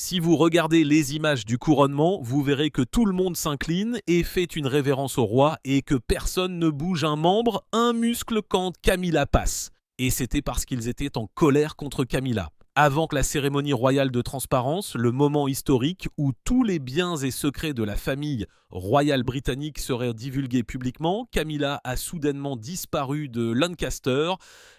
Si vous regardez les images du couronnement, vous verrez que tout le monde s'incline et fait une révérence au roi et que personne ne bouge un membre, un muscle quand Camilla passe. Et c'était parce qu'ils étaient en colère contre Camilla. Avant que la cérémonie royale de transparence, le moment historique où tous les biens et secrets de la famille royale britannique seraient divulgués publiquement, Camilla a soudainement disparu de Lancaster,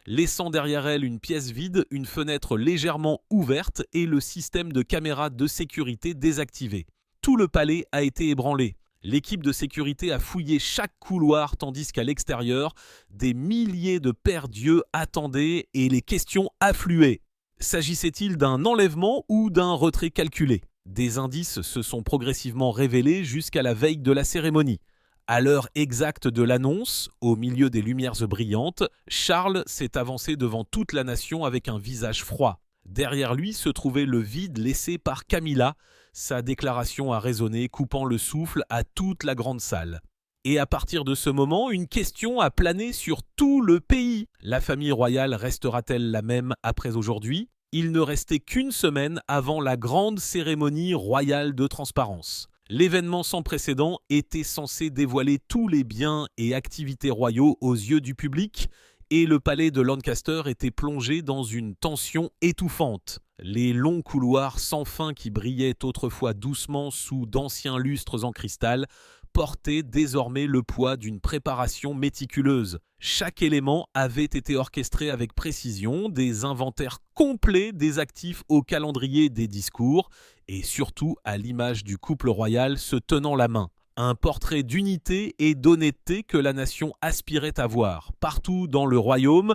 laissant derrière elle une pièce vide, une fenêtre légèrement ouverte et le système de caméras de sécurité désactivé. Tout le palais a été ébranlé. L'équipe de sécurité a fouillé chaque couloir tandis qu'à l'extérieur, des milliers de pères dieux attendaient et les questions affluaient. S'agissait-il d'un enlèvement ou d'un retrait calculé ? Des indices se sont progressivement révélés jusqu'à la veille de la cérémonie. À l'heure exacte de l'annonce, au milieu des lumières brillantes, Charles s'est avancé devant toute la nation avec un visage froid. Derrière lui se trouvait le vide laissé par Camilla. Sa déclaration a résonné, coupant le souffle à toute la grande salle. Et à partir de ce moment, une question a plané sur tout le pays. La famille royale restera-t-elle la même après aujourd'hui ? Il ne restait qu'une semaine avant la grande cérémonie royale de transparence. L'événement sans précédent était censé dévoiler tous les biens et activités royaux aux yeux du public, et le palais de Lancaster était plongé dans une tension étouffante. Les longs couloirs sans fin qui brillaient autrefois doucement sous d'anciens lustres en cristal portait désormais le poids d'une préparation méticuleuse. Chaque élément avait été orchestré avec précision, des inventaires complets des actifs au calendrier des discours, et surtout à l'image du couple royal se tenant la main. Un portrait d'unité et d'honnêteté que la nation aspirait à voir. Partout dans le royaume,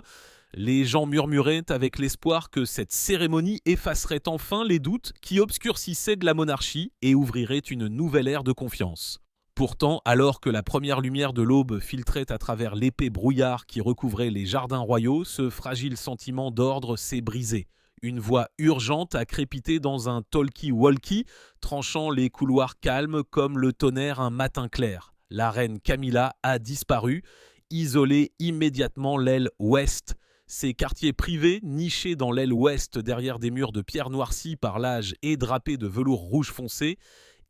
les gens murmuraient avec l'espoir que cette cérémonie effacerait enfin les doutes qui obscurcissaient de la monarchie et ouvrirait une nouvelle ère de confiance. Pourtant, alors que la première lumière de l'aube filtrait à travers l'épais brouillard qui recouvrait les jardins royaux, ce fragile sentiment d'ordre s'est brisé. Une voix urgente a crépité dans un talkie-walkie, tranchant les couloirs calmes comme le tonnerre un matin clair. La reine Camilla a disparu, isolée immédiatement l'aile ouest. Ces quartiers privés, nichés dans l'aile ouest derrière des murs de pierre noircie par l'âge et drapés de velours rouge foncé,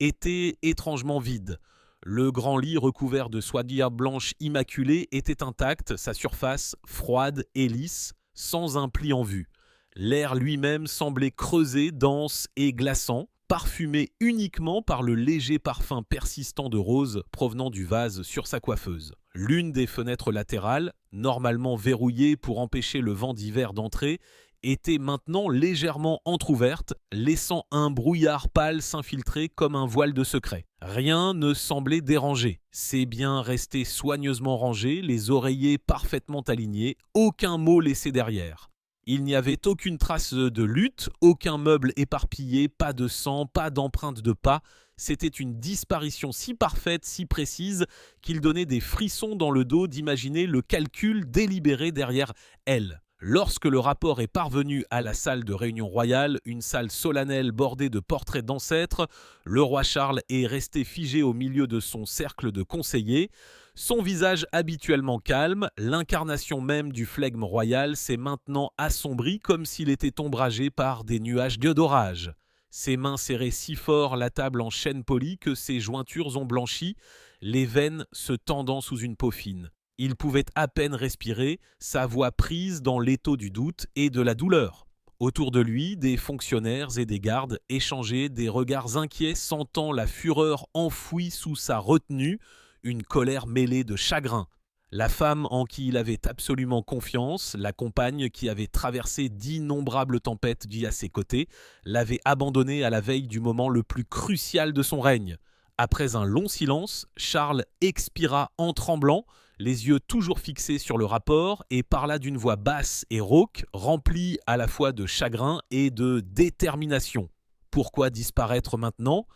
étaient étrangement vides. Le grand lit recouvert de soie blanche immaculée était intact, sa surface froide et lisse, sans un pli en vue. L'air lui-même semblait creusé, dense et glaçant, parfumé uniquement par le léger parfum persistant de rose provenant du vase sur sa coiffeuse. L'une des fenêtres latérales, normalement verrouillée pour empêcher le vent d'hiver d'entrer, était maintenant légèrement entr'ouverte, laissant un brouillard pâle s'infiltrer comme un voile de secret. Rien ne semblait déranger. Ses biens restaient soigneusement rangés, les oreillers parfaitement alignés, aucun mot laissé derrière. Il n'y avait aucune trace de lutte, aucun meuble éparpillé, pas de sang, pas d'empreinte de pas. C'était une disparition si parfaite, si précise, qu'il donnait des frissons dans le dos d'imaginer le calcul délibéré derrière elle. Lorsque le rapport est parvenu à la salle de réunion royale, une salle solennelle bordée de portraits d'ancêtres, le roi Charles est resté figé au milieu de son cercle de conseillers. Son visage habituellement calme, l'incarnation même du flegme royal, s'est maintenant assombri comme s'il était ombragé par des nuages d'orage. Ses mains serraient si fort la table en chêne poli que ses jointures ont blanchi, les veines se tendant sous une peau fine. Il pouvait à peine respirer, sa voix prise dans l'étau du doute et de la douleur. Autour de lui, des fonctionnaires et des gardes échangeaient des regards inquiets, sentant la fureur enfouie sous sa retenue, une colère mêlée de chagrin. La femme en qui il avait absolument confiance, la compagne qui avait traversé d'innombrables tempêtes à ses côtés, l'avait abandonné à la veille du moment le plus crucial de son règne. Après un long silence, Charles expira en tremblant, les yeux toujours fixés sur le rapport, et parla d'une voix basse et rauque, remplie à la fois de chagrin et de détermination. Pourquoi disparaître maintenant ?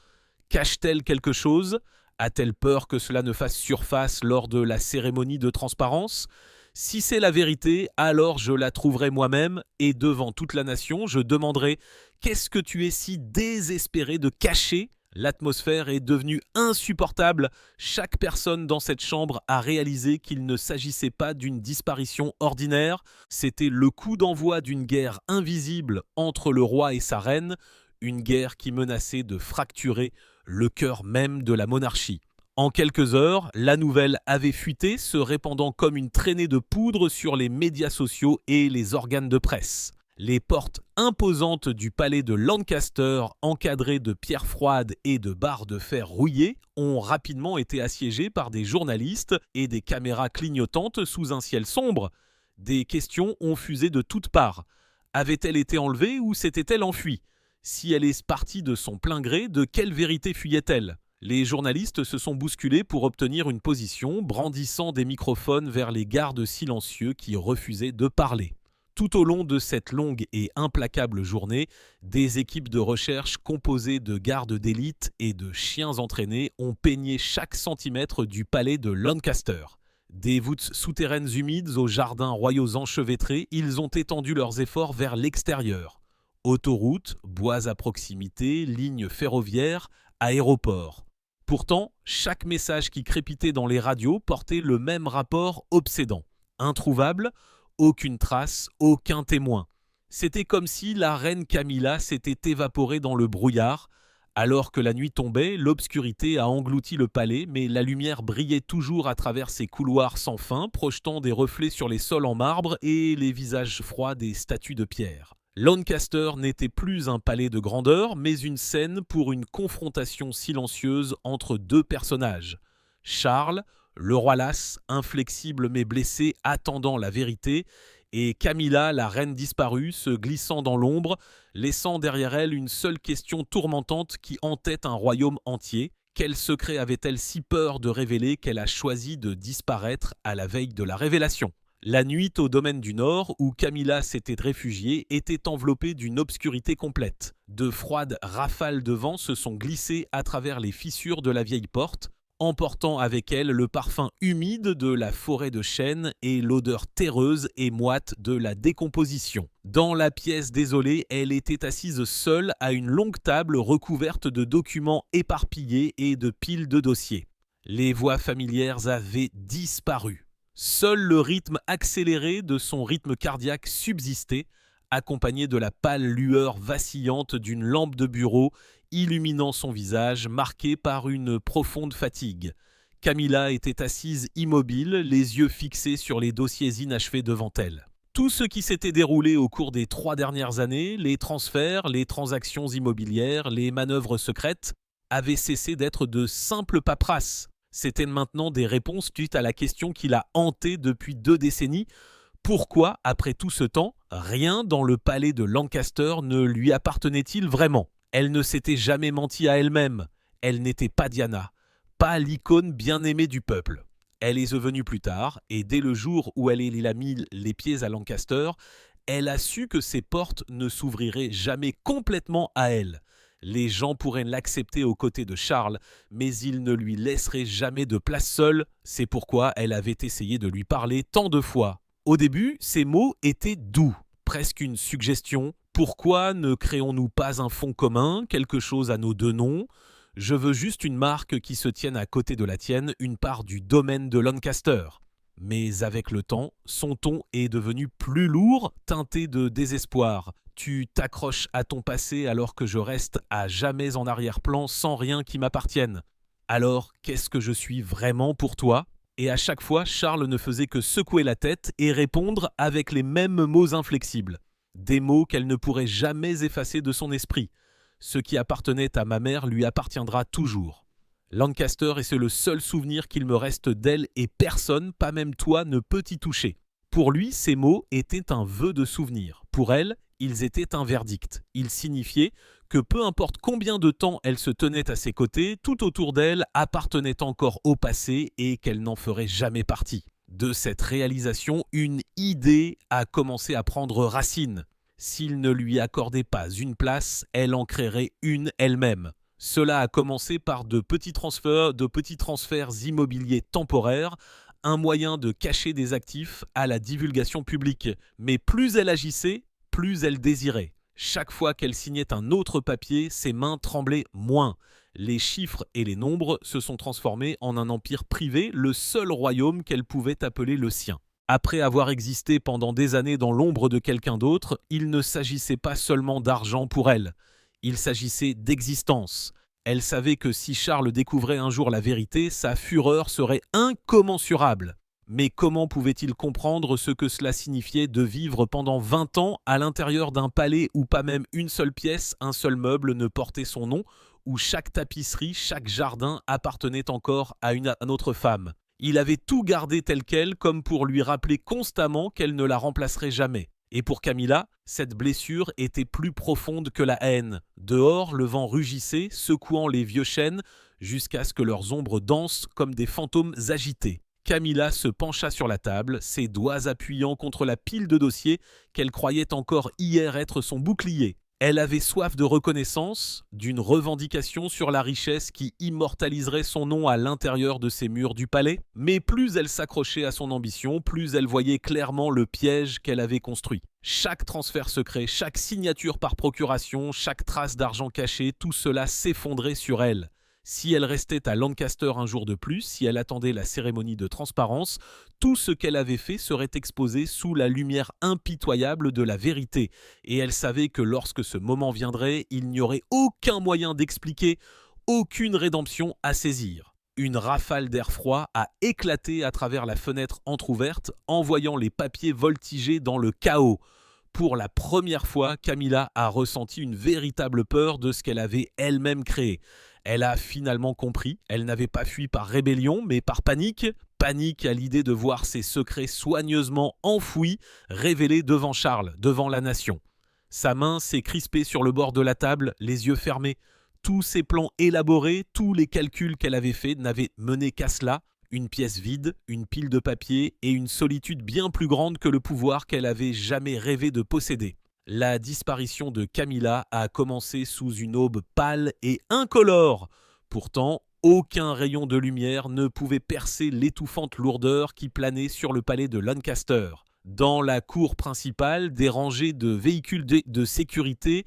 Cache-t-elle quelque chose ? A-t-elle peur que cela ne fasse surface lors de la cérémonie de transparence ? Si c'est la vérité, alors je la trouverai moi-même, et devant toute la nation, je demanderai « Qu'est-ce que tu es si désespéré de cacher ?» L'atmosphère est devenue insupportable. Chaque personne dans cette chambre a réalisé qu'il ne s'agissait pas d'une disparition ordinaire. C'était le coup d'envoi d'une guerre invisible entre le roi et sa reine, une guerre qui menaçait de fracturer le cœur même de la monarchie. En quelques heures, la nouvelle avait fuité, se répandant comme une traînée de poudre sur les médias sociaux et les organes de presse. Les portes imposantes du palais de Lancaster, encadrées de pierres froides et de barres de fer rouillées, ont rapidement été assiégées par des journalistes et des caméras clignotantes sous un ciel sombre. Des questions ont fusé de toutes parts. Avait-elle été enlevée ou s'était-elle enfuie? Si elle est partie de son plein gré, de quelle vérité fuyait-elle? Les journalistes se sont bousculés pour obtenir une position, brandissant des microphones vers les gardes silencieux qui refusaient de parler. Tout au long de cette longue et implacable journée, des équipes de recherche composées de gardes d'élite et de chiens entraînés ont peigné chaque centimètre du palais de Lancaster. Des voûtes souterraines humides aux jardins royaux enchevêtrés, ils ont étendu leurs efforts vers l'extérieur. Autoroutes, bois à proximité, lignes ferroviaires, aéroports. Pourtant, chaque message qui crépitait dans les radios portait le même rapport obsédant. Introuvable, aucune trace, aucun témoin. C'était comme si la reine Camilla s'était évaporée dans le brouillard. Alors que la nuit tombait, l'obscurité a englouti le palais, mais la lumière brillait toujours à travers ces couloirs sans fin, projetant des reflets sur les sols en marbre et les visages froids des statues de pierre. Lancaster n'était plus un palais de grandeur, mais une scène pour une confrontation silencieuse entre deux personnages. Charles, le roi las, inflexible mais blessé, attendant la vérité, et Camilla, la reine disparue, se glissant dans l'ombre, laissant derrière elle une seule question tourmentante qui hantait un royaume entier. Quel secret avait-elle si peur de révéler qu'elle a choisi de disparaître à la veille de la révélation? La nuit au domaine du Nord, où Camilla s'était réfugiée, était enveloppée d'une obscurité complète. De froides rafales de vent se sont glissées à travers les fissures de la vieille porte, emportant avec elle le parfum humide de la forêt de chênes et l'odeur terreuse et moite de la décomposition. Dans la pièce désolée, elle était assise seule à une longue table recouverte de documents éparpillés et de piles de dossiers. Les voix familières avaient disparu. Seul le rythme accéléré de son rythme cardiaque subsistait, accompagné de la pâle lueur vacillante d'une lampe de bureau illuminant son visage marqué par une profonde fatigue. Camilla était assise immobile, les yeux fixés sur les dossiers inachevés devant elle. Tout ce qui s'était déroulé au cours des 3 dernières années, les transferts, les transactions immobilières, les manœuvres secrètes, avait cessé d'être de simples paperasses. C'étaient maintenant des réponses suite à la question qui l'a hanté depuis 2 décennies. Pourquoi, après tout ce temps, rien dans le palais de Lancaster ne lui appartenait-il vraiment? Elle ne s'était jamais menti à elle-même. Elle n'était pas Diana, pas l'icône bien-aimée du peuple. Elle est venue plus tard, et dès le jour où elle a mis les pieds à Lancaster, elle a su que ses portes ne s'ouvriraient jamais complètement à elle. Les gens pourraient l'accepter aux côtés de Charles, mais ils ne lui laisseraient jamais de place seule. C'est pourquoi elle avait essayé de lui parler tant de fois. Au début, ces mots étaient doux, presque une suggestion. Pourquoi ne créons-nous pas un fonds commun, quelque chose à nos 2 noms? Je veux juste une marque qui se tienne à côté de la tienne, une part du domaine de Lancaster. Mais avec le temps, son ton est devenu plus lourd, teinté de désespoir. Tu t'accroches à ton passé alors que je reste à jamais en arrière-plan sans rien qui m'appartienne. Alors, qu'est-ce que je suis vraiment pour toi? Et à chaque fois, Charles ne faisait que secouer la tête et répondre avec les mêmes mots inflexibles. Des mots qu'elle ne pourrait jamais effacer de son esprit. Ce qui appartenait à ma mère lui appartiendra toujours. Lancaster est le seul souvenir qu'il me reste d'elle et personne, pas même toi, ne peut y toucher. Pour lui, ces mots étaient un vœu de souvenir. Pour elle, ils étaient un verdict. Ils signifiaient que peu importe combien de temps elle se tenait à ses côtés, tout autour d'elle appartenait encore au passé et qu'elle n'en ferait jamais partie. De cette réalisation, une idée a commencé à prendre racine. S'il ne lui accordait pas une place, elle en créerait une elle-même. Cela a commencé par de petits transferts immobiliers temporaires, un moyen de cacher des actifs à la divulgation publique. Mais plus elle agissait, plus elle désirait. Chaque fois qu'elle signait un autre papier, ses mains tremblaient moins. Les chiffres et les nombres se sont transformés en un empire privé, le seul royaume qu'elle pouvait appeler le sien. Après avoir existé pendant des années dans l'ombre de quelqu'un d'autre, il ne s'agissait pas seulement d'argent pour elle. Il s'agissait d'existence. Elle savait que si Charles découvrait un jour la vérité, sa fureur serait incommensurable. Mais comment pouvait-il comprendre ce que cela signifiait de vivre pendant 20 ans à l'intérieur d'un palais où pas même une seule pièce, un seul meuble ne portait son nom, où chaque tapisserie, chaque jardin appartenait encore à une autre femme. Il avait tout gardé tel quel, comme pour lui rappeler constamment qu'elle ne la remplacerait jamais. Et pour Camilla, cette blessure était plus profonde que la haine. Dehors, le vent rugissait, secouant les vieux chênes, jusqu'à ce que leurs ombres dansent comme des fantômes agités. Camilla se pencha sur la table, ses doigts appuyant contre la pile de dossiers qu'elle croyait encore hier être son bouclier. Elle avait soif de reconnaissance, d'une revendication sur la richesse qui immortaliserait son nom à l'intérieur de ces murs du palais, mais plus elle s'accrochait à son ambition, plus elle voyait clairement le piège qu'elle avait construit. Chaque transfert secret, chaque signature par procuration, chaque trace d'argent caché, tout cela s'effondrait sur elle. Si elle restait à Lancaster un jour de plus, si elle attendait la cérémonie de transparence, tout ce qu'elle avait fait serait exposé sous la lumière impitoyable de la vérité. Et elle savait que lorsque ce moment viendrait, il n'y aurait aucun moyen d'expliquer, aucune rédemption à saisir. Une rafale d'air froid a éclaté à travers la fenêtre entr'ouverte, envoyant les papiers voltiger dans le chaos. Pour la première fois, Camilla a ressenti une véritable peur de ce qu'elle avait elle-même créé. Elle a finalement compris, elle n'avait pas fui par rébellion, mais par panique. Panique à l'idée de voir ses secrets soigneusement enfouis, révélés devant Charles, devant la nation. Sa main s'est crispée sur le bord de la table, les yeux fermés. Tous ses plans élaborés, tous les calculs qu'elle avait faits n'avaient mené qu'à cela. Une pièce vide, une pile de papier et une solitude bien plus grande que le pouvoir qu'elle avait jamais rêvé de posséder. La disparition de Camilla a commencé sous une aube pâle et incolore. Pourtant, aucun rayon de lumière ne pouvait percer l'étouffante lourdeur qui planait sur le palais de Lancaster. Dans la cour principale, des rangées de véhicules de sécurité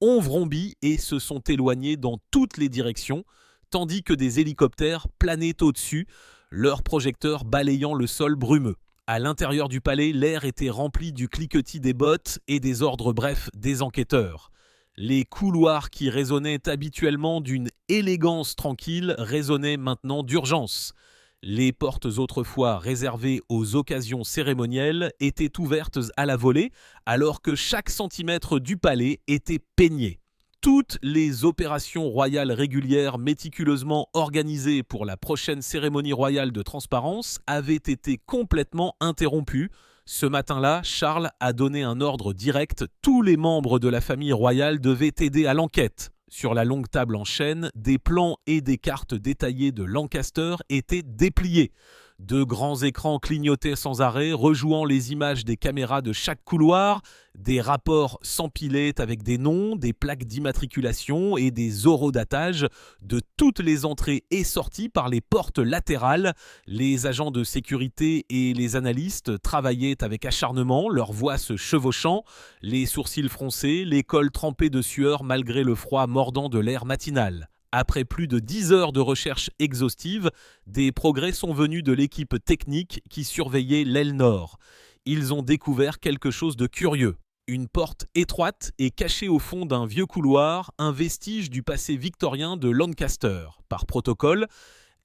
ont vrombi et se sont éloignés dans toutes les directions, tandis que des hélicoptères planaient au-dessus, leurs projecteurs balayant le sol brumeux. À l'intérieur du palais, l'air était rempli du cliquetis des bottes et des ordres brefs des enquêteurs. Les couloirs qui résonnaient habituellement d'une élégance tranquille résonnaient maintenant d'urgence. Les portes autrefois réservées aux occasions cérémonielles étaient ouvertes à la volée, alors que chaque centimètre du palais était peigné. Toutes les opérations royales régulières méticuleusement organisées pour la prochaine cérémonie royale de transparence avaient été complètement interrompues. Ce matin-là, Charles a donné un ordre direct. Tous les membres de la famille royale devaient aider à l'enquête. Sur la longue table en chêne, des plans et des cartes détaillées de Lancaster étaient dépliés. De grands écrans clignotaient sans arrêt, rejouant les images des caméras de chaque couloir. Des rapports s'empilaient avec des noms, des plaques d'immatriculation et des horodatages de toutes les entrées et sorties par les portes latérales. Les agents de sécurité et les analystes travaillaient avec acharnement, leurs voix se chevauchant, les sourcils froncés, les cols trempés de sueur malgré le froid mordant de l'air matinal. Après plus de 10 heures de recherche exhaustive, des progrès sont venus de l'équipe technique qui surveillait l'aile nord. Ils ont découvert quelque chose de curieux. Une porte étroite et cachée au fond d'un vieux couloir, un vestige du passé victorien de Lancaster. Par protocole,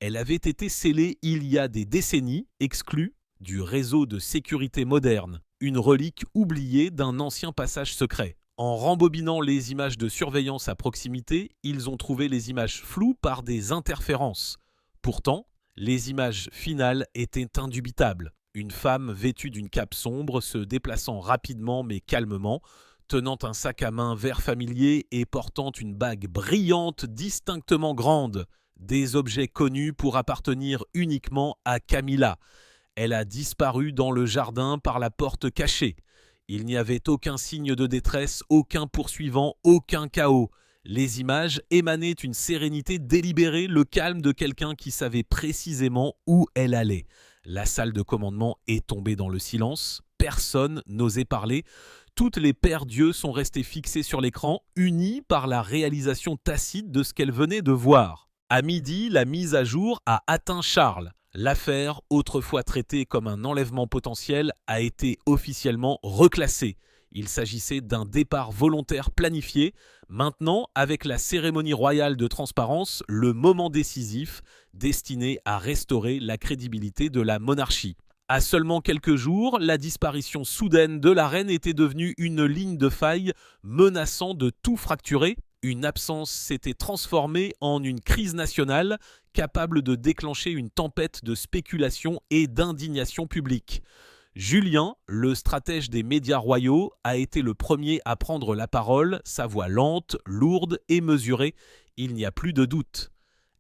elle avait été scellée il y a des décennies, exclue du réseau de sécurité moderne. Une relique oubliée d'un ancien passage secret. En rembobinant les images de surveillance à proximité, ils ont trouvé les images floues par des interférences. Pourtant, les images finales étaient indubitables. Une femme vêtue d'une cape sombre se déplaçant rapidement mais calmement, tenant un sac à main vert familier et portant une bague brillante distinctement grande. Des objets connus pour appartenir uniquement à Camilla. Elle a disparu dans le jardin par la porte cachée. Il n'y avait aucun signe de détresse, aucun poursuivant, aucun chaos. Les images émanaient une sérénité délibérée, le calme de quelqu'un qui savait précisément où elle allait. La salle de commandement est tombée dans le silence. Personne n'osait parler. Toutes les paires d'yeux sont restées fixées sur l'écran, unies par la réalisation tacite de ce qu'elles venaient de voir. À midi, la mise à jour a atteint Charles. L'affaire, autrefois traitée comme un enlèvement potentiel, a été officiellement reclassée. Il s'agissait d'un départ volontaire planifié. Maintenant, avec la cérémonie royale de transparence, le moment décisif destiné à restaurer la crédibilité de la monarchie. À seulement quelques jours, la disparition soudaine de la reine était devenue une ligne de faille menaçant de tout fracturer. Une absence s'était transformée en une crise nationale capable de déclencher une tempête de spéculation et d'indignation publique. Julien, le stratège des médias royaux, a été le premier à prendre la parole, sa voix lente, lourde et mesurée, il n'y a plus de doute.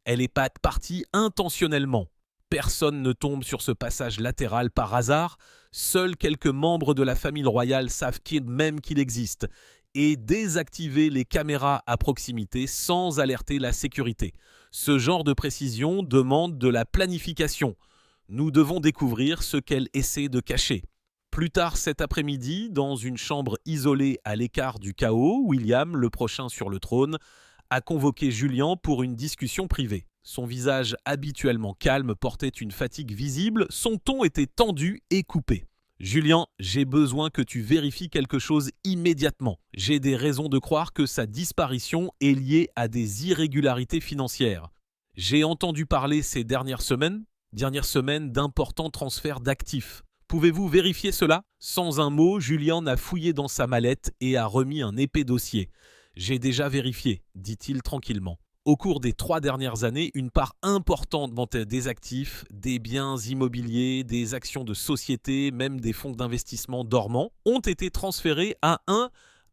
Elle est partie intentionnellement. Personne ne tombe sur ce passage latéral par hasard, seuls quelques membres de la famille royale savent même qu'il existe, et désactiver les caméras à proximité sans alerter la sécurité. Ce genre de précision demande de la planification. Nous devons découvrir ce qu'elle essaie de cacher. Plus tard cet après-midi, dans une chambre isolée à l'écart du chaos, William, le prochain sur le trône, a convoqué Julien pour une discussion privée. Son visage habituellement calme portait une fatigue visible, son ton était tendu et coupé. « Julien, j'ai besoin que tu vérifies quelque chose immédiatement. J'ai des raisons de croire que sa disparition est liée à des irrégularités financières. J'ai entendu parler ces dernières semaines d'importants transferts d'actifs. Pouvez-vous vérifier cela ?» Sans un mot, Julien a fouillé dans sa mallette et a remis un épais dossier. « J'ai déjà vérifié », dit-il tranquillement. Au cours des 3 dernières années, une part importante des actifs, des biens immobiliers, des actions de société, même des fonds d'investissement dormants, ont été transférés à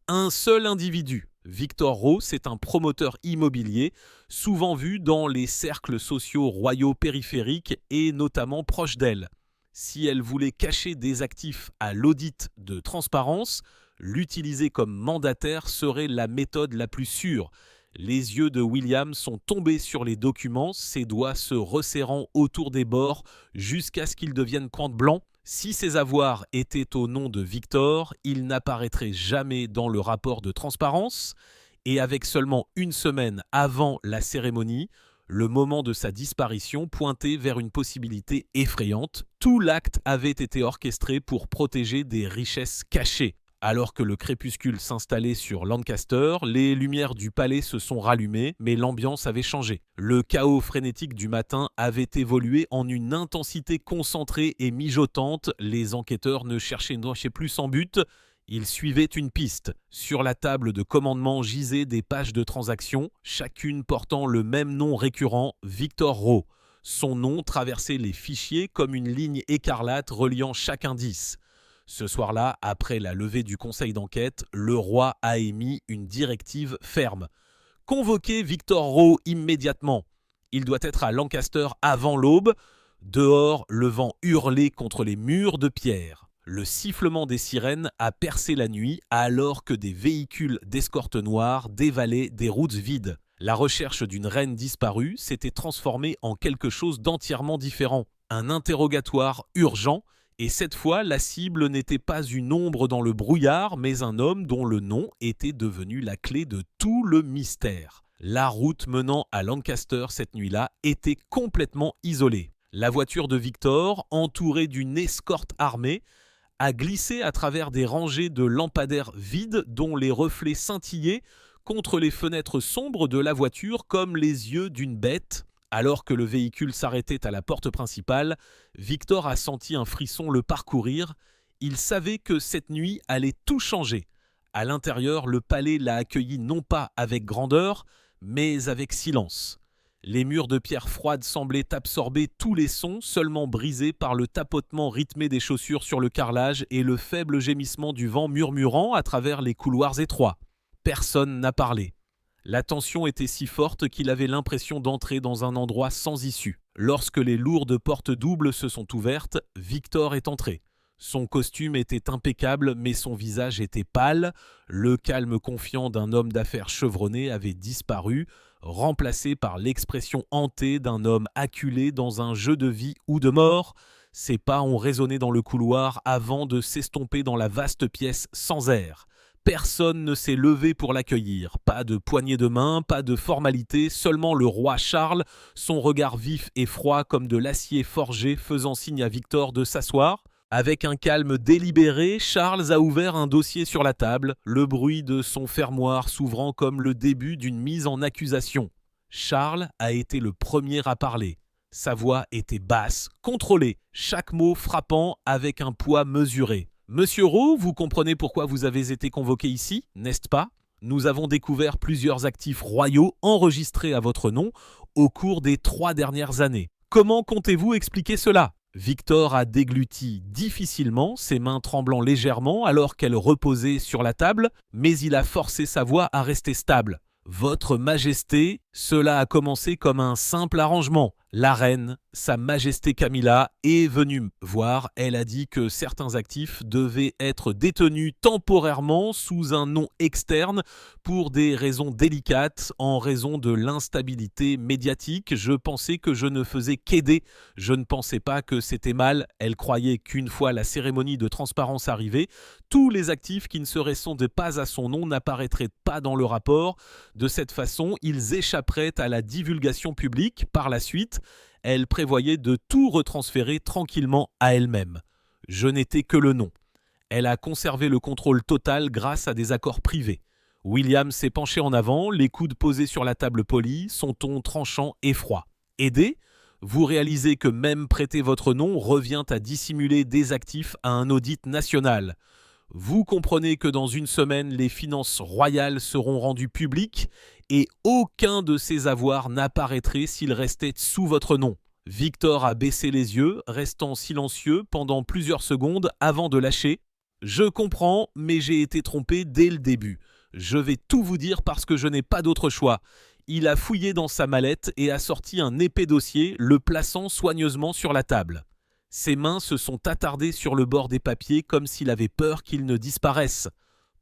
un seul individu. Victor Ross est un promoteur immobilier, souvent vu dans les cercles sociaux royaux périphériques et notamment proches d'elle. Si elle voulait cacher des actifs à l'audit de transparence, l'utiliser comme mandataire serait la méthode la plus sûre. Les yeux de William sont tombés sur les documents, ses doigts se resserrant autour des bords jusqu'à ce qu'ils deviennent pointe blanc. Si ces avoirs étaient au nom de Victor, ils n'apparaîtraient jamais dans le rapport de transparence. Et avec seulement une semaine avant la cérémonie, le moment de sa disparition pointait vers une possibilité effrayante. Tout l'acte avait été orchestré pour protéger des richesses cachées. Alors que le crépuscule s'installait sur Lancaster, les lumières du palais se sont rallumées, mais l'ambiance avait changé. Le chaos frénétique du matin avait évolué en une intensité concentrée et mijotante. Les enquêteurs ne cherchaient plus sans but, ils suivaient une piste. Sur la table de commandement gisaient des pages de transactions, chacune portant le même nom récurrent, Victor Ross. Son nom traversait les fichiers comme une ligne écarlate reliant chaque indice. Ce soir-là, après la levée du conseil d'enquête, le roi a émis une directive ferme. Convoquez Victor Ross immédiatement. Il doit être à Lancaster avant l'aube. Dehors, le vent hurlait contre les murs de pierre. Le sifflement des sirènes a percé la nuit alors que des véhicules d'escorte noire dévalaient des routes vides. La recherche d'une reine disparue s'était transformée en quelque chose d'entièrement différent. Un interrogatoire urgent. Et cette fois, la cible n'était pas une ombre dans le brouillard, mais un homme dont le nom était devenu la clé de tout le mystère. La route menant à Lancaster cette nuit-là était complètement isolée. La voiture de Victor, entourée d'une escorte armée, a glissé à travers des rangées de lampadaires vides dont les reflets scintillaient contre les fenêtres sombres de la voiture comme les yeux d'une bête. Alors que le véhicule s'arrêtait à la porte principale, Victor a senti un frisson le parcourir. Il savait que cette nuit allait tout changer. À l'intérieur, le palais l'a accueilli non pas avec grandeur, mais avec silence. Les murs de pierre froide semblaient absorber tous les sons, seulement brisés par le tapotement rythmé des chaussures sur le carrelage et le faible gémissement du vent murmurant à travers les couloirs étroits. Personne n'a parlé. La tension était si forte qu'il avait l'impression d'entrer dans un endroit sans issue. Lorsque les lourdes portes doubles se sont ouvertes, Victor est entré. Son costume était impeccable, mais son visage était pâle. Le calme confiant d'un homme d'affaires chevronné avait disparu, remplacé par l'expression hantée d'un homme acculé dans un jeu de vie ou de mort. Ses pas ont résonné dans le couloir avant de s'estomper dans la vaste pièce sans air. Personne ne s'est levé pour l'accueillir. Pas de poignée de main, pas de formalité, seulement le roi Charles, son regard vif et froid comme de l'acier forgé faisant signe à Victor de s'asseoir. Avec un calme délibéré, Charles a ouvert un dossier sur la table, le bruit de son fermoir s'ouvrant comme le début d'une mise en accusation. Charles a été le premier à parler. Sa voix était basse, contrôlée, chaque mot frappant avec un poids mesuré. « Monsieur Rowe, vous comprenez pourquoi vous avez été convoqué ici, n'est-ce pas ? Nous avons découvert plusieurs actifs royaux enregistrés à votre nom au cours des 3 dernières années. Comment comptez-vous expliquer cela ?» Victor a dégluti difficilement, ses mains tremblant légèrement alors qu'elles reposaient sur la table, mais il a forcé sa voix à rester stable. « Votre Majesté, cela a commencé comme un simple arrangement. La reine, Sa Majesté Camilla, est venue me voir. Elle a dit que certains actifs devaient être détenus temporairement sous un nom externe pour des raisons délicates en raison de l'instabilité médiatique. Je pensais que je ne faisais qu'aider. Je ne pensais pas que c'était mal. Elle croyait qu'une fois la cérémonie de transparence arrivée, tous les actifs qui ne seraient sondés pas à son nom n'apparaîtraient pas dans le rapport. De cette façon, ils échapperaient à la divulgation publique. Par la suite, elle prévoyait de tout retransférer tranquillement à elle-même. Je n'étais que le nom. Elle a conservé le contrôle total grâce à des accords privés. William s'est penché en avant, les coudes posés sur la table polie, son ton tranchant et froid. Aidé, vous réalisez que même prêter votre nom revient à dissimuler des actifs à un audit national. Vous comprenez que dans une semaine, les finances royales seront rendues publiques et aucun de ces avoirs n'apparaîtrait s'il restait sous votre nom. Victor a baissé les yeux, restant silencieux pendant plusieurs secondes avant de lâcher. « Je comprends, mais j'ai été trompé dès le début. Je vais tout vous dire parce que je n'ai pas d'autre choix. » Il a fouillé dans sa mallette et a sorti un épais dossier, le plaçant soigneusement sur la table. Ses mains se sont attardées sur le bord des papiers comme s'il avait peur qu'ils ne disparaissent.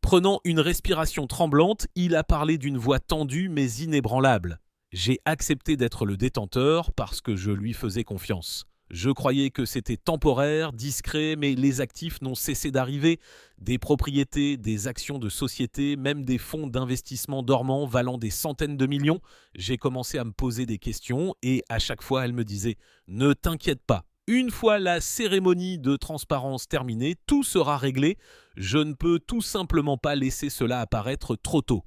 Prenant une respiration tremblante, il a parlé d'une voix tendue mais inébranlable. J'ai accepté d'être le détenteur parce que je lui faisais confiance. Je croyais que c'était temporaire, discret, mais les actifs n'ont cessé d'arriver. Des propriétés, des actions de société, même des fonds d'investissement dormants valant des centaines de millions. J'ai commencé à me poser des questions et à chaque fois elle me disait « Ne t'inquiète pas. Une fois la cérémonie de transparence terminée, tout sera réglé. Je ne peux tout simplement pas laisser cela apparaître trop tôt. »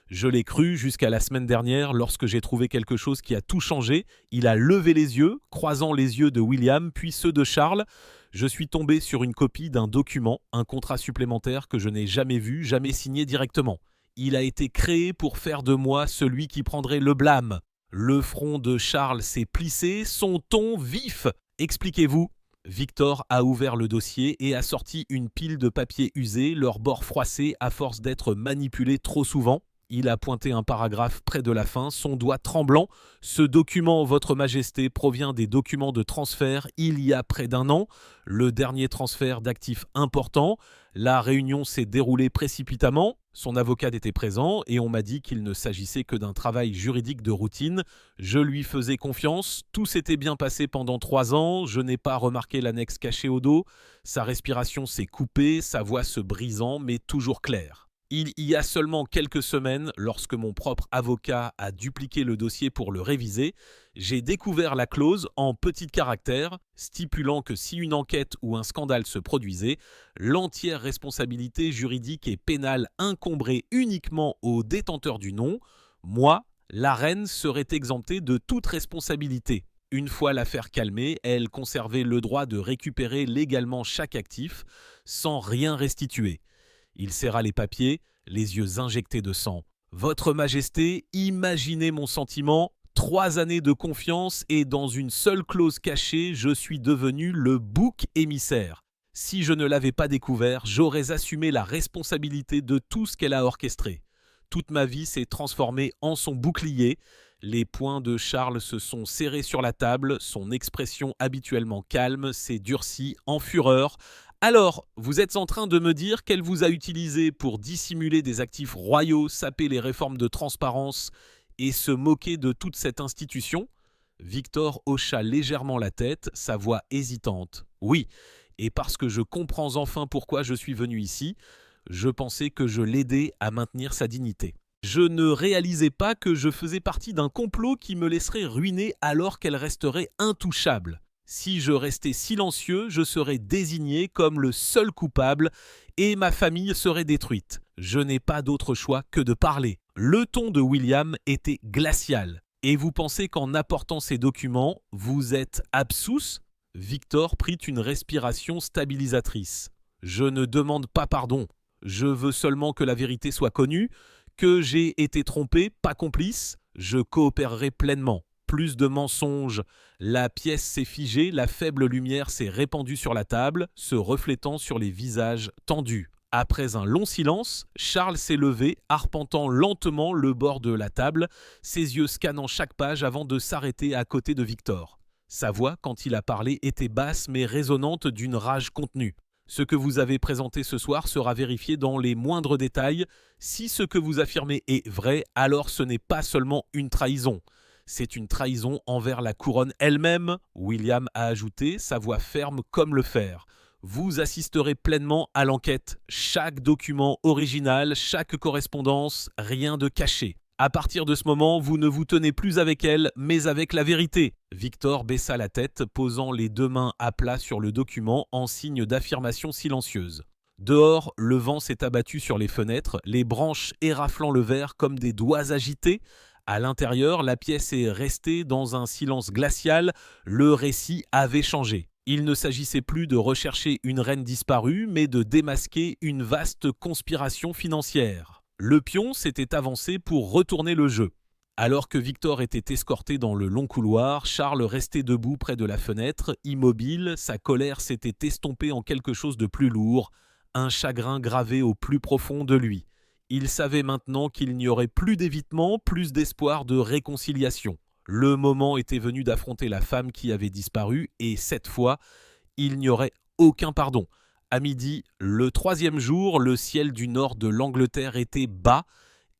Je l'ai cru jusqu'à la semaine dernière lorsque j'ai trouvé quelque chose qui a tout changé. Il a levé les yeux, croisant les yeux de William, puis ceux de Charles. Je suis tombé sur une copie d'un document, un contrat supplémentaire que je n'ai jamais vu, jamais signé directement. Il a été créé pour faire de moi celui qui prendrait le blâme. Le front de Charles s'est plissé, son ton vif. « Expliquez-vous » Victor a ouvert le dossier et a sorti une pile de papiers usés, leurs bords froissés à force d'être manipulés trop souvent. Il a pointé un paragraphe près de la fin, son doigt tremblant. « Ce document, Votre Majesté, provient des documents de transfert il y a près d'1 an. Le dernier transfert d'actifs important. La réunion s'est déroulée précipitamment. Son avocat était présent et on m'a dit qu'il ne s'agissait que d'un travail juridique de routine. Je lui faisais confiance. Tout s'était bien passé pendant 3 ans. Je n'ai pas remarqué l'annexe cachée au dos. Sa respiration s'est coupée, sa voix se brisant, mais toujours claire. Il y a seulement quelques semaines, lorsque mon propre avocat a dupliqué le dossier pour le réviser, j'ai découvert la clause en petits caractères stipulant que si une enquête ou un scandale se produisait, l'entière responsabilité juridique et pénale incomberait uniquement au détenteur du nom. Moi, la reine serait exemptée de toute responsabilité. Une fois l'affaire calmée, elle conservait le droit de récupérer légalement chaque actif sans rien restituer. Il serra les papiers, les yeux injectés de sang. « Votre Majesté, imaginez mon sentiment. 3 années de confiance et dans une seule clause cachée, je suis devenu le bouc émissaire. Si je ne l'avais pas découvert, j'aurais assumé la responsabilité de tout ce qu'elle a orchestré. Toute ma vie s'est transformée en son bouclier. » Les poings de Charles se sont serrés sur la table, son expression habituellement calme s'est durcie en fureur. « Alors, vous êtes en train de me dire qu'elle vous a utilisé pour dissimuler des actifs royaux, saper les réformes de transparence et se moquer de toute cette institution ?» Victor hocha légèrement la tête, sa voix hésitante. « Oui, et parce que je comprends enfin pourquoi je suis venu ici, je pensais que je l'aidais à maintenir sa dignité. Je ne réalisais pas que je faisais partie d'un complot qui me laisserait ruiner alors qu'elle resterait intouchable. Si je restais silencieux, je serais désigné comme le seul coupable et ma famille serait détruite. Je n'ai pas d'autre choix que de parler. Le ton de William était glacial. Et vous pensez qu'en apportant ces documents, vous êtes absous ? Victor prit une respiration stabilisatrice. Je ne demande pas pardon. Je veux seulement que la vérité soit connue, que j'ai été trompé, pas complice. Je coopérerai pleinement. Plus de mensonges. La pièce s'est figée, la faible lumière s'est répandue sur la table, se reflétant sur les visages tendus. Après un long silence, Charles s'est levé, arpentant lentement le bord de la table, ses yeux scannant chaque page avant de s'arrêter à côté de Victor. Sa voix, quand il a parlé, était basse mais résonnante d'une rage contenue. Ce que vous avez présenté ce soir sera vérifié dans les moindres détails. Si ce que vous affirmez est vrai, alors ce n'est pas seulement une trahison. C'est une trahison envers la couronne elle-même, William a ajouté, sa voix ferme comme le fer. Vous assisterez pleinement à l'enquête. Chaque document original, chaque correspondance, rien de caché. À partir de ce moment, vous ne vous tenez plus avec elle, mais avec la vérité. Victor baissa la tête, posant les deux mains à plat sur le document en signe d'affirmation silencieuse. Dehors, le vent s'est abattu sur les fenêtres, les branches éraflant le verre comme des doigts agités. À l'intérieur, la pièce est restée dans un silence glacial. Le récit avait changé. Il ne s'agissait plus de rechercher une reine disparue, mais de démasquer une vaste conspiration financière. Le pion s'était avancé pour retourner le jeu. Alors que Victor était escorté dans le long couloir, Charles restait debout près de la fenêtre, immobile, sa colère s'était estompée en quelque chose de plus lourd, un chagrin gravé au plus profond de lui. Il savait maintenant qu'il n'y aurait plus d'évitement, plus d'espoir de réconciliation. Le moment était venu d'affronter la femme qui avait disparu et cette fois, il n'y aurait aucun pardon. À midi, le troisième jour, le ciel du nord de l'Angleterre était bas,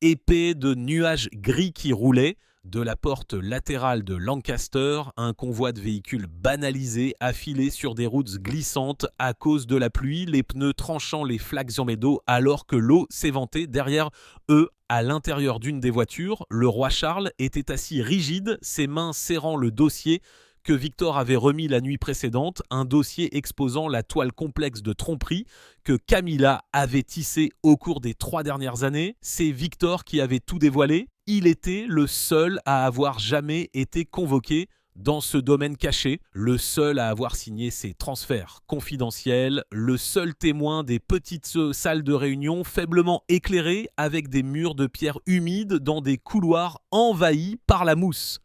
épais de nuages gris qui roulaient. De la porte latérale de Lancaster, un convoi de véhicules banalisés affilait sur des routes glissantes à cause de la pluie, les pneus tranchant les flaques d'eau alors que l'eau s'éventait derrière eux. À l'intérieur d'une des voitures, le roi Charles était assis rigide, ses mains serrant le dossier que Victor avait remis la nuit précédente, un dossier exposant la toile complexe de tromperie que Camilla avait tissée au cours des 3 dernières années. C'est Victor qui avait tout dévoilé. Il était le seul à avoir jamais été convoqué dans ce domaine caché, le seul à avoir signé ces transferts confidentiels, le seul témoin des petites salles de réunion faiblement éclairées avec des murs de pierre humides dans des couloirs envahis par la mousse.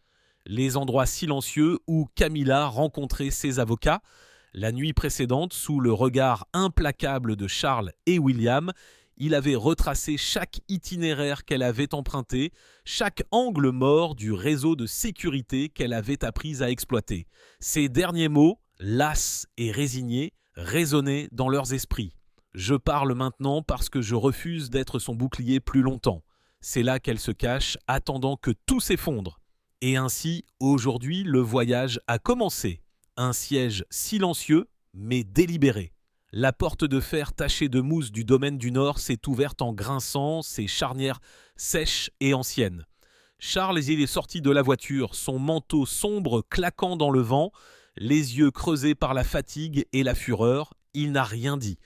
Les endroits silencieux où Camilla rencontrait ses avocats. La nuit précédente, sous le regard implacable de Charles et William, il avait retracé chaque itinéraire qu'elle avait emprunté, chaque angle mort du réseau de sécurité qu'elle avait appris à exploiter. Ces derniers mots, las et résignés, résonnaient dans leurs esprits. Je parle maintenant parce que je refuse d'être son bouclier plus longtemps. C'est là qu'elle se cache, attendant que tout s'effondre. Et ainsi, aujourd'hui, le voyage a commencé. Un siège silencieux, mais délibéré. La porte de fer tachée de mousse du domaine du Nord s'est ouverte en grinçant, ses charnières sèches et anciennes. Charles y est sorti de la voiture, son manteau sombre claquant dans le vent, les yeux creusés par la fatigue et la fureur. Il n'a rien dit.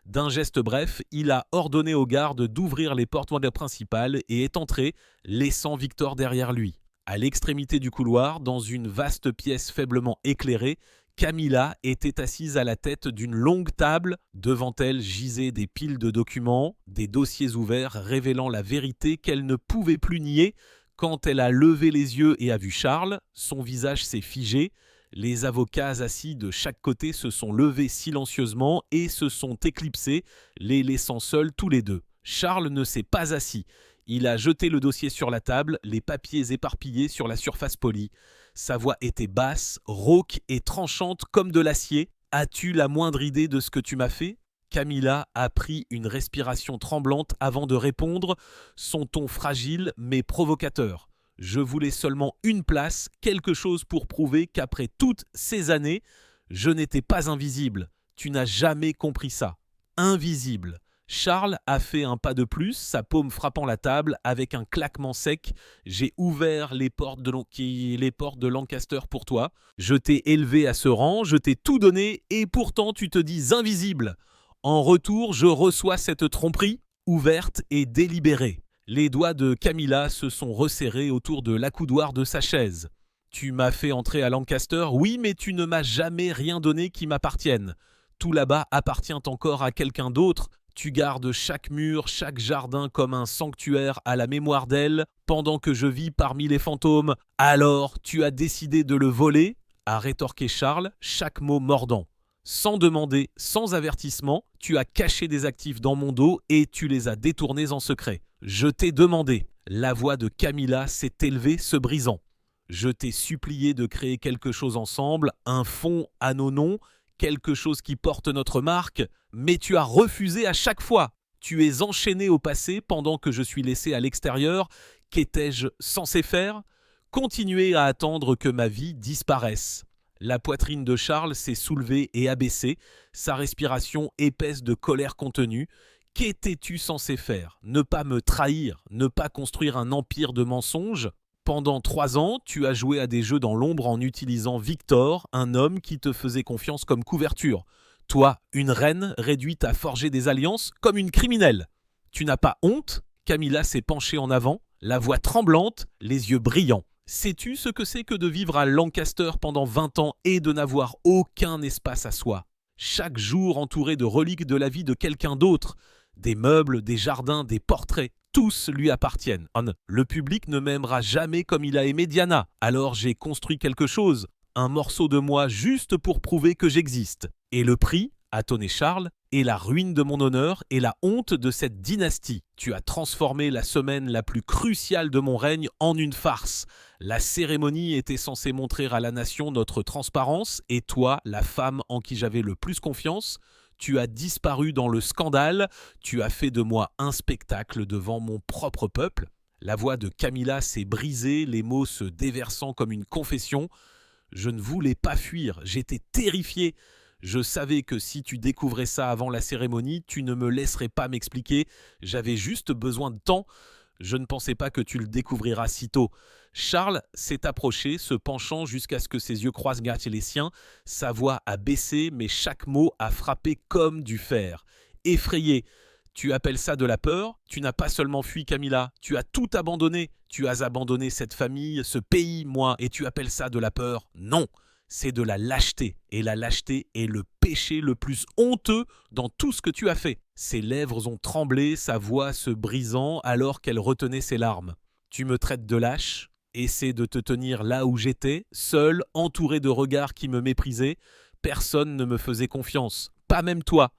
D'un geste bref, il a ordonné aux gardes d'ouvrir les portes principales et est entré, laissant Victor derrière lui. À l'extrémité du couloir, dans une vaste pièce faiblement éclairée, Camilla était assise à la tête d'une longue table. Devant elle gisaient des piles de documents, des dossiers ouverts révélant la vérité qu'elle ne pouvait plus nier. Quand elle a levé les yeux et a vu Charles, son visage s'est figé. Les avocats assis de chaque côté se sont levés silencieusement et se sont éclipsés, les laissant seuls tous les deux. Charles ne s'est pas assis. Il a jeté le dossier sur la table, les papiers éparpillés sur la surface polie. Sa voix était basse, rauque et tranchante comme de l'acier. « As-tu la moindre idée de ce que tu m'as fait ?» Camilla a pris une respiration tremblante avant de répondre, son ton fragile mais provocateur. « Je voulais seulement une place, quelque chose pour prouver qu'après toutes ces années, je n'étais pas invisible. Tu n'as jamais compris ça. Invisible. Charles a fait un pas de plus, sa paume frappant la table. Avec un claquement sec, j'ai ouvert les portes de Lancaster pour toi. Je t'ai élevé à ce rang, je t'ai tout donné, et pourtant tu te dis invisible. En retour, je reçois cette tromperie, ouverte et délibérée. Les doigts de Camilla se sont resserrés autour de l'accoudoir de sa chaise. Tu m'as fait entrer à Lancaster, oui, mais tu ne m'as jamais rien donné qui m'appartienne. Tout là-bas appartient encore à quelqu'un d'autre. Tu gardes chaque mur, chaque jardin comme un sanctuaire à la mémoire d'elle, pendant que je vis parmi les fantômes. Alors, tu as décidé de le voler, a rétorqué Charles, chaque mot mordant. Sans demander, sans avertissement, tu as caché des actifs dans mon dos et tu les as détournés en secret. Je t'ai demandé. La voix de Camilla s'est élevée, se brisant. Je t'ai supplié de créer quelque chose ensemble, un fonds à nos noms, quelque chose qui porte notre marque, mais tu as refusé à chaque fois. Tu es enchaîné au passé pendant que je suis laissé à l'extérieur. Qu'étais-je censé faire ? Continuer à attendre que ma vie disparaisse. La poitrine de Charles s'est soulevée et abaissée, sa respiration épaisse de colère contenue. Qu'étais-tu censé faire ? Ne pas me trahir, ne pas construire un empire de mensonges ? Pendant 3 ans, tu as joué à des jeux dans l'ombre en utilisant Victor, un homme qui te faisait confiance comme couverture. Toi, une reine réduite à forger des alliances comme une criminelle. Tu n'as pas honte ? Camilla s'est penchée en avant, la voix tremblante, les yeux brillants. Sais-tu ce que c'est que de vivre à Lancaster pendant 20 ans et de n'avoir aucun espace à soi ? Chaque jour entouré de reliques de la vie de quelqu'un d'autre. Des meubles, des jardins, des portraits. Tous lui appartiennent. Le public ne m'aimera jamais comme il a aimé Diana. Alors j'ai construit quelque chose, un morceau de moi juste pour prouver que j'existe. Et le prix, a tonné Charles, est la ruine de mon honneur et la honte de cette dynastie. Tu as transformé la semaine la plus cruciale de mon règne en une farce. La cérémonie était censée montrer à la nation notre transparence et toi, la femme en qui j'avais le plus confiance, tu as disparu dans le scandale, tu as fait de moi un spectacle devant mon propre peuple. La voix de Camilla s'est brisée, les mots se déversant comme une confession. Je ne voulais pas fuir, j'étais terrifié. Je savais que si tu découvrais ça avant la cérémonie, tu ne me laisserais pas m'expliquer. J'avais juste besoin de temps. Je ne pensais pas que tu le découvriras si tôt. Charles s'est approché, se penchant jusqu'à ce que ses yeux croisent les siens. Sa voix a baissé, mais chaque mot a frappé comme du fer. Effrayé. Tu appelles ça de la peur ? Tu n'as pas seulement fui Camilla, tu as tout abandonné. Tu as abandonné cette famille, ce pays, moi, et tu appelles ça de la peur ? Non, c'est de la lâcheté. Et la lâcheté est le péché le plus honteux dans tout ce que tu as fait. Ses lèvres ont tremblé, sa voix se brisant alors qu'elle retenait ses larmes. Tu me traites de lâche ? Essaie de te tenir là où j'étais, seul, entouré de regards qui me méprisaient. Personne ne me faisait confiance, pas même toi.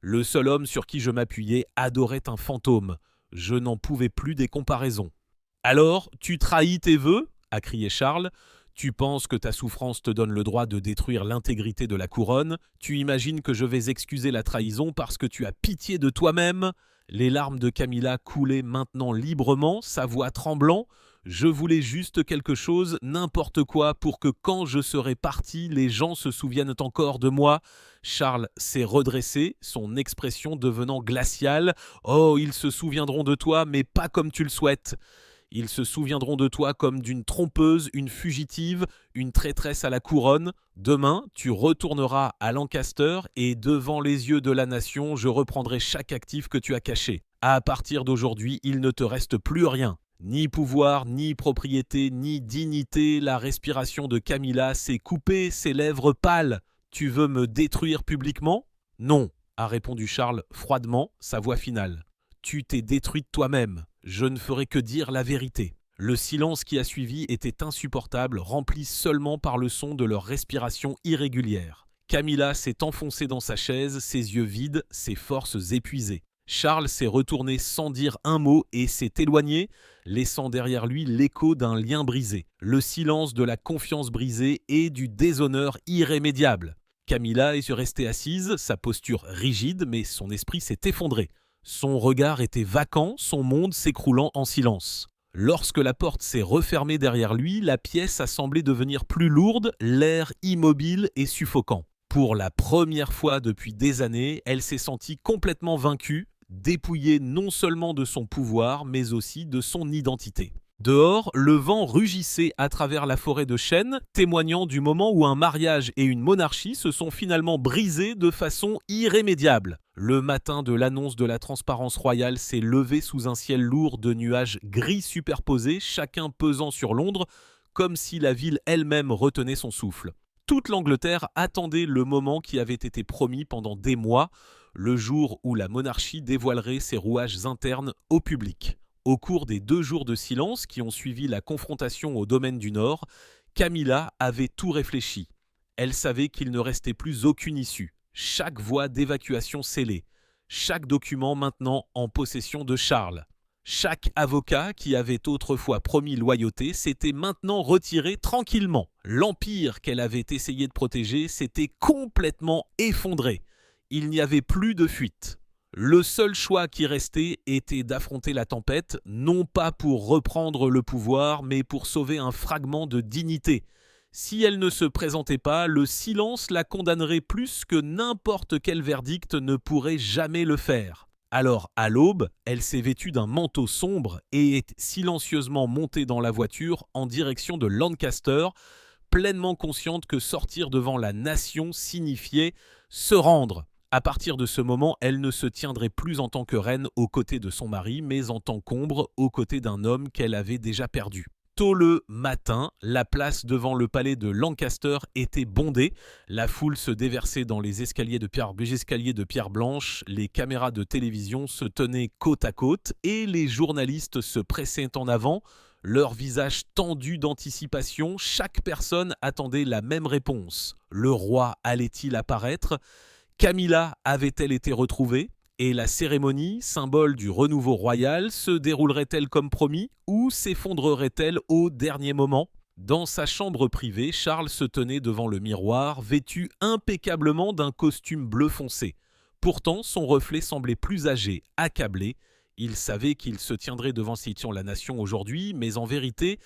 Le seul homme sur qui je m'appuyais adorait un fantôme. Je n'en pouvais plus des comparaisons. « Alors, tu trahis tes vœux ?» a crié Charles. « Tu penses que ta souffrance te donne le droit de détruire l'intégrité de la couronne ? Tu imagines que je vais excuser la trahison parce que tu as pitié de toi-même ?» Les larmes de Camilla coulaient maintenant librement, sa voix tremblant. « Je voulais juste quelque chose, n'importe quoi, pour que quand je serai parti, les gens se souviennent encore de moi. » Charles s'est redressé, son expression devenant glaciale. « Oh, ils se souviendront de toi, mais pas comme tu le souhaites. Ils se souviendront de toi comme d'une trompeuse, une fugitive, une traîtresse à la couronne. Demain, tu retourneras à Lancaster et devant les yeux de la nation, je reprendrai chaque actif que tu as caché. À partir d'aujourd'hui, il ne te reste plus rien. Ni pouvoir, ni propriété, ni dignité. » La respiration de Camilla s'est coupée, ses lèvres pâles. « Tu veux me détruire publiquement ? » ?»« Non, » a répondu Charles froidement, sa voix finale. « Tu t'es détruite toi-même. Je ne ferai que dire la vérité. » Le silence qui a suivi était insupportable, rempli seulement par le son de leur respiration irrégulière. Camilla s'est enfoncée dans sa chaise, ses yeux vides, ses forces épuisées. Charles s'est retourné sans dire un mot et s'est éloigné, laissant derrière lui l'écho d'un lien brisé, le silence de la confiance brisée et du déshonneur irrémédiable. Camilla est restée assise, sa posture rigide, mais son esprit s'est effondré. Son regard était vacant, son monde s'écroulant en silence. Lorsque la porte s'est refermée derrière lui, la pièce a semblé devenir plus lourde, l'air immobile et suffocant. Pour la première fois depuis des années, elle s'est sentie complètement vaincue, dépouillé non seulement de son pouvoir, mais aussi de son identité. Dehors, le vent rugissait à travers la forêt de chênes, témoignant du moment où un mariage et une monarchie se sont finalement brisés de façon irrémédiable. Le matin de l'annonce de la transparence royale s'est levé sous un ciel lourd de nuages gris superposés, chacun pesant sur Londres, comme si la ville elle-même retenait son souffle. Toute l'Angleterre attendait le moment qui avait été promis pendant des mois, le jour où la monarchie dévoilerait ses rouages internes au public. Au cours des 2 jours de silence qui ont suivi la confrontation au domaine du Nord, Camilla avait tout réfléchi. Elle savait qu'il ne restait plus aucune issue. Chaque voie d'évacuation scellée. Chaque document maintenant en possession de Charles. Chaque avocat qui avait autrefois promis loyauté s'était maintenant retiré tranquillement. L'empire qu'elle avait essayé de protéger s'était complètement effondré. Il n'y avait plus de fuite. Le seul choix qui restait était d'affronter la tempête, non pas pour reprendre le pouvoir, mais pour sauver un fragment de dignité. Si elle ne se présentait pas, le silence la condamnerait plus que n'importe quel verdict ne pourrait jamais le faire. Alors, à l'aube, elle s'est vêtue d'un manteau sombre et est silencieusement montée dans la voiture en direction de Lancaster, pleinement consciente que sortir devant la nation signifiait se rendre. À partir de ce moment, elle ne se tiendrait plus en tant que reine aux côtés de son mari, mais en tant qu'ombre aux côtés d'un homme qu'elle avait déjà perdu. Tôt le matin, la place devant le palais de Lancaster était bondée. La foule se déversait dans les escaliers de pierre blanche, les caméras de télévision se tenaient côte à côte et les journalistes se pressaient en avant. Leurs visages tendus d'anticipation, chaque personne attendait la même réponse. Le roi allait-il apparaître ? Camilla avait-elle été retrouvée ? Et la cérémonie, symbole du renouveau royal, se déroulerait-elle comme promis ou s'effondrerait-elle au dernier moment ? Dans sa chambre privée, Charles se tenait devant le miroir, vêtu impeccablement d'un costume bleu foncé. Pourtant, son reflet semblait plus âgé, accablé. Il savait qu'il se tiendrait devant la nation aujourd'hui, mais en vérité,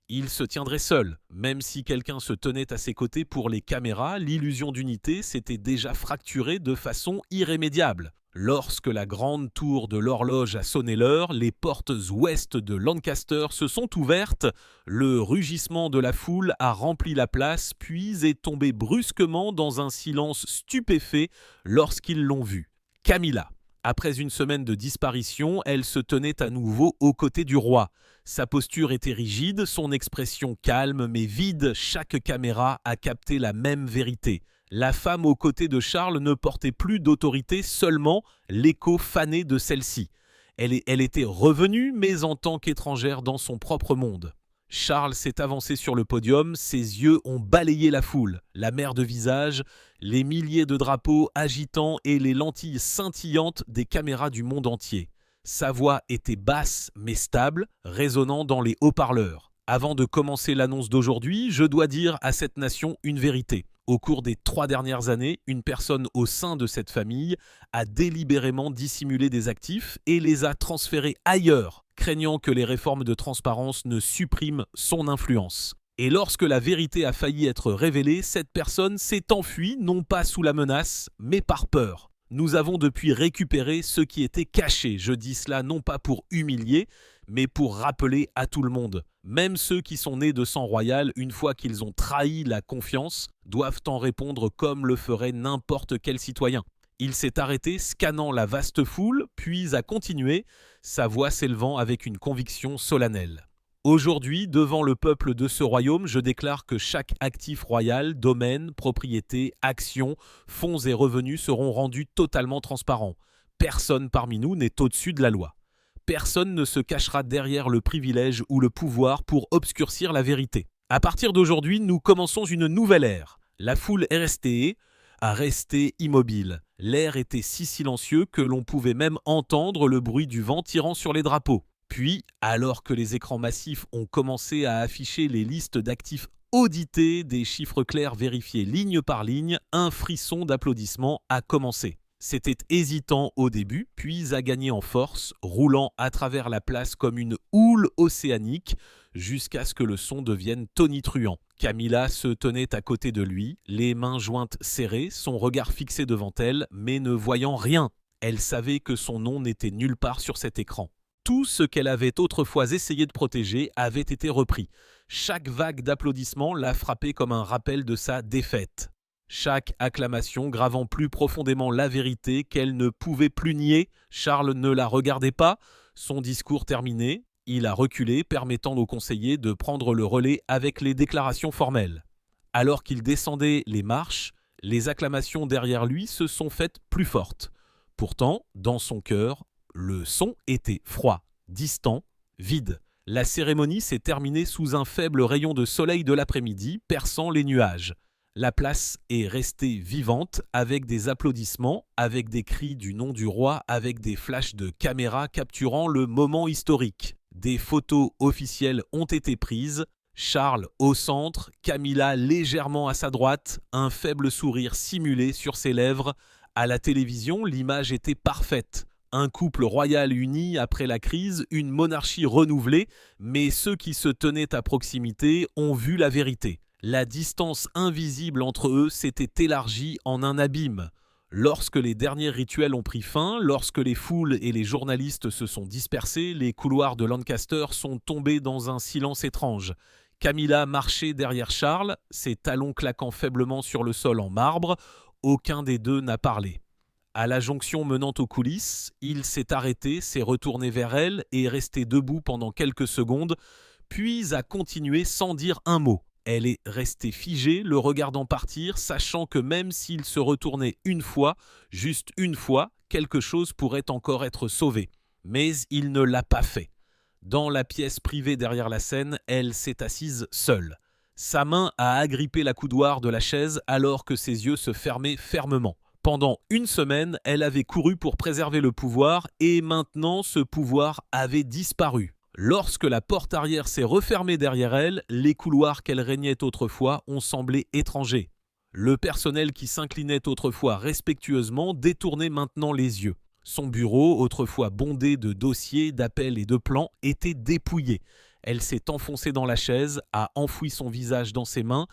il se tiendrait seul. Même si quelqu'un se tenait à ses côtés pour les caméras, l'illusion d'unité s'était déjà fracturée de façon irrémédiable. Lorsque la grande tour de l'horloge a sonné l'heure, les portes ouest de Lancaster se sont ouvertes, le rugissement de la foule a rempli la place, puis est tombé brusquement dans un silence stupéfait lorsqu'ils l'ont vue. Camilla. Après une semaine de disparition, elle se tenait à nouveau aux côtés du roi. Sa posture était rigide, son expression calme mais vide. Chaque caméra a capté la même vérité. La femme aux côtés de Charles ne portait plus d'autorité, seulement l'écho fané de celle-ci. Elle était revenue, mais en tant qu'étrangère dans son propre monde. Charles s'est avancé sur le podium, ses yeux ont balayé la foule, la mer de visages, les milliers de drapeaux agitants et les lentilles scintillantes des caméras du monde entier. Sa voix était basse mais stable, résonnant dans les haut-parleurs. Avant de commencer l'annonce d'aujourd'hui, je dois dire à cette nation une vérité. Au cours des 3 dernières années, une personne au sein de cette famille a délibérément dissimulé des actifs et les a transférés ailleurs, craignant que les réformes de transparence ne suppriment son influence. Et lorsque la vérité a failli être révélée, cette personne s'est enfuie, non pas sous la menace, mais par peur. Nous avons depuis récupéré ce qui était caché. Je dis cela non pas pour humilier, mais pour rappeler à tout le monde. Même ceux qui sont nés de sang royal, une fois qu'ils ont trahi la confiance, doivent en répondre comme le ferait n'importe quel citoyen. Il s'est arrêté, scannant la vaste foule, puis a continué, sa voix s'élevant avec une conviction solennelle. Aujourd'hui, devant le peuple de ce royaume, je déclare que chaque actif royal, domaine, propriété, action, fonds et revenus seront rendus totalement transparents. Personne parmi nous n'est au-dessus de la loi. Personne ne se cachera derrière le privilège ou le pouvoir pour obscurcir la vérité. À partir d'aujourd'hui, nous commençons une nouvelle ère. La foule RSTE a resté immobile. L'air était si silencieux que l'on pouvait même entendre le bruit du vent tirant sur les drapeaux. Puis, alors que les écrans massifs ont commencé à afficher les listes d'actifs audités, des chiffres clairs vérifiés ligne par ligne, un frisson d'applaudissements a commencé. C'était hésitant au début, puis a gagné en force, roulant à travers la place comme une houle océanique, jusqu'à ce que le son devienne tonitruant. Camilla se tenait à côté de lui, les mains jointes serrées, son regard fixé devant elle, mais ne voyant rien. Elle savait que son nom n'était nulle part sur cet écran. Tout ce qu'elle avait autrefois essayé de protéger avait été repris. Chaque vague d'applaudissements la frappait comme un rappel de sa défaite. Chaque acclamation gravant plus profondément la vérité qu'elle ne pouvait plus nier. Charles ne la regardait pas. Son discours terminé, il a reculé, permettant aux conseillers de prendre le relais avec les déclarations formelles. Alors qu'il descendait les marches, les acclamations derrière lui se sont faites plus fortes. Pourtant, dans son cœur, le son était froid, distant, vide. La cérémonie s'est terminée sous un faible rayon de soleil de l'après-midi, perçant les nuages. La place est restée vivante, avec des applaudissements, avec des cris du nom du roi, avec des flashs de caméra capturant le moment historique. Des photos officielles ont été prises. Charles au centre, Camilla légèrement à sa droite, un faible sourire simulé sur ses lèvres. À la télévision, l'image était parfaite. Un couple royal uni après la crise, une monarchie renouvelée, mais ceux qui se tenaient à proximité ont vu la vérité. La distance invisible entre eux s'était élargie en un abîme. Lorsque les derniers rituels ont pris fin, lorsque les foules et les journalistes se sont dispersés, les couloirs de Lancaster sont tombés dans un silence étrange. Camilla marchait derrière Charles, ses talons claquant faiblement sur le sol en marbre. Aucun des deux n'a parlé. À la jonction menant aux coulisses, il s'est arrêté, s'est retourné vers elle et est resté debout pendant quelques secondes, puis a continué sans dire un mot. Elle est restée figée, le regardant partir, sachant que même s'il se retournait une fois, juste une fois, quelque chose pourrait encore être sauvé. Mais il ne l'a pas fait. Dans la pièce privée derrière la scène, elle s'est assise seule. Sa main a agrippé la coudoir de la chaise alors que ses yeux se fermaient fermement. Pendant une semaine, elle avait couru pour préserver le pouvoir et maintenant ce pouvoir avait disparu. Lorsque la porte arrière s'est refermée derrière elle, les couloirs qu'elle régnait autrefois ont semblé étrangers. Le personnel qui s'inclinait autrefois respectueusement détournait maintenant les yeux. Son bureau, autrefois bondé de dossiers, d'appels et de plans, était dépouillé. Elle s'est enfoncée dans la chaise, a enfoui son visage dans ses mains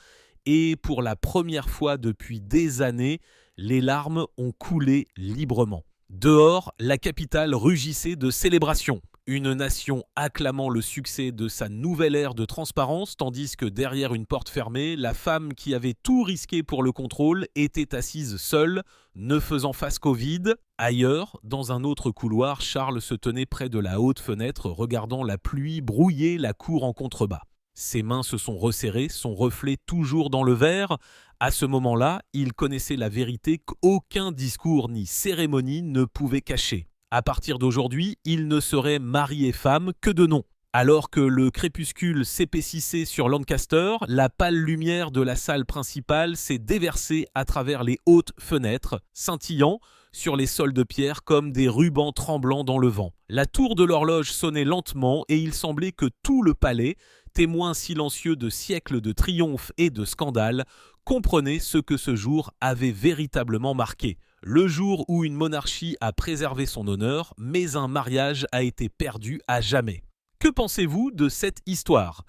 et pour la première fois depuis des années, les larmes ont coulé librement. Dehors, la capitale rugissait de célébration. Une nation acclamant le succès de sa nouvelle ère de transparence, tandis que derrière une porte fermée, la femme qui avait tout risqué pour le contrôle était assise seule, ne faisant face qu'au vide. Ailleurs, dans un autre couloir, Charles se tenait près de la haute fenêtre, regardant la pluie brouiller la cour en contrebas. Ses mains se sont resserrées, son reflet toujours dans le verre. À ce moment-là, il connaissait la vérité qu'aucun discours ni cérémonie ne pouvait cacher. À partir d'aujourd'hui, il ne serait mari et femme que de nom. Alors que le crépuscule s'épaississait sur Lancaster, la pâle lumière de la salle principale s'est déversée à travers les hautes fenêtres, scintillant sur les sols de pierre comme des rubans tremblants dans le vent. La tour de l'horloge sonnait lentement et il semblait que tout le palais, témoin silencieux de siècles de triomphe et de scandale, comprenait ce que ce jour avait véritablement marqué. Le jour où une monarchie a préservé son honneur, mais un mariage a été perdu à jamais. Que pensez-vous de cette histoire ?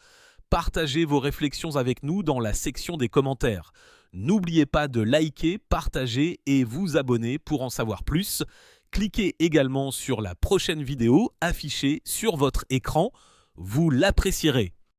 Partagez vos réflexions avec nous dans la section des commentaires. N'oubliez pas de liker, partager et vous abonner pour en savoir plus. Cliquez également sur la prochaine vidéo affichée sur votre écran. Vous l'apprécierez.